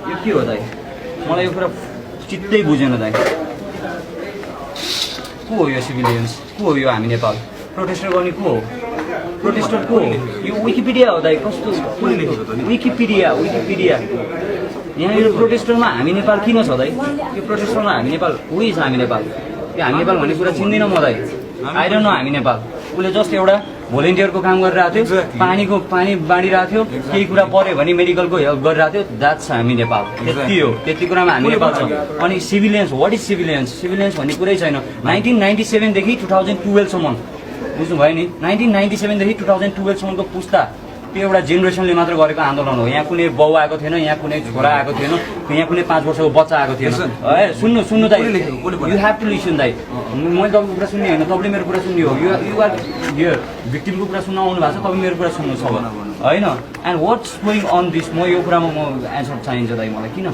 यो के हो दाइ मलाई यो कुरा चित्तै बुझेन दाइ को हो यो सिभिलियन्स को हो यो हामी नेपाल प्रोटेस्टर गर्ने को हो प्रोटेस्टर को हो यो विकिपिडिया हो दाइ कस्तो विकिपिडिया यहाँ यो प्रोटेस्टरमा हामी नेपाल किन छ दाइ यो प्रोटेस्टरमा हामी नेपाल उही छ हामी नेपाल यो हामी नेपाल भन्ने कुरा चिन्दिनँ म दाइ आई डोन्ट नो हामी नेपाल उसले जस्ट एउटा भोलिन्टियरको काम गरिरहेको थियो पानी बाँडिरहेको थियो केही कुरा पर्यो भने मेडिकलको हेल्प गरिरहेको थियो द्याट्स हामी नेपाल त्यति हो त्यति कुरामा हामी नेपाल छौँ अनि सिभिलियन्स वाट इज सिभिलियन्स भन्ने कुरै छैन 1997 देखि 2012 सम्म बुझ्नु भयो नि 1997 देखि 2012 सम्मको पुस्ता त्यो एउटा जेनेरेसनले मात्र गरेको आन्दोलन हो यहाँ कुनै बाउ आएको थिएन यहाँ कुनै छोरा आएको थिएन यहाँ कुनै 5 वर्षको बच्चा आएको थिएन है सुन्नु दाइ यु हेभ टु लिसन दाइ मैले तपाईँको कुरा सुन्ने होइन तपाईँले मेरो कुरा सुन्ने हो यु आर हियर भिक्टिमको कुरा सुन्न आउनु भएको छ तपाईँ मेरो कुरा सुन्नु छ होइन and what's going on this म यो कुरामा म एन्सर चाहिन्छ दाइ मलाई किन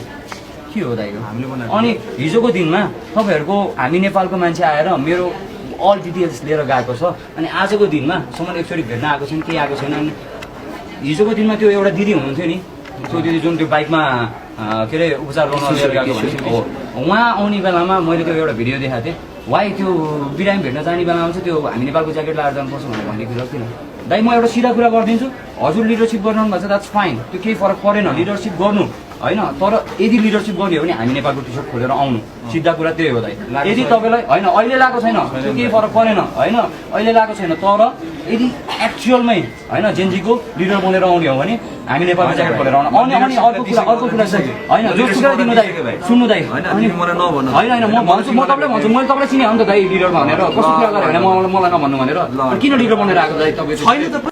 के हो दाइ अनि हिजोको दिनमा तपाईँहरूको हामी नेपालको मान्छे आएर मेरो अल डिटेल्स लिएर गएको छ अनि आजको दिनमा सम्म एकचोटि भेट्न आएको छैन केही आएको छैन अनि हिजोको दिनमा त्यो एउटा दिदी हुनुहुन्थ्यो नि त्यो दिदी जुन त्यो बाइकमा के अरे उपचार गर्न लिएर गएको हो उहाँ आउने बेलामा मैले त्यो एउटा भिडियो देखाएको थिएँ वाइ त्यो बिरामी भेट्न जाने बेलामा चाहिँ त्यो हामी नेपालको ज्याकेट लगाएर जानुपर्छ भनेर भन्ने कुरा किन दाइ म एउटा सिधा कुरा गरिदिन्छु हजुर लिडरसिप गर्नु भएको छ द्याट्स फाइन त्यो केही फरक परेन लिडरसिप गर्नु होइन तर यदि लिडरसिप गर्ने हो भने हामी नेपालको टी सर्ट खोलेर आउनु सिधा कुरा त्यही हो दाइ यदि तपाईँलाई होइन अहिले लगाएको छैन त्यो केही फरक परेन होइन अहिले लगाएको छैन तर यदि एक्चुअलमै होइन जेनजीको लिडर बनेर आउने हो भने हामी नेपालको ज्याकेट खोलेर आउनु अनि अर्को कुरा चाहिँ होइन जो कुरा दिनु दाइ सुन्नु दाइ होइन म भन्छु म तपाईँलाई भन्छु मैले तपाईँलाई चिने हो नि त दाइ लिडर भनेर कस्तो कुरा गरेँ भने मलाई नभन्नु भनेर किन लिडर बनेर आएको दाइ तपाईँ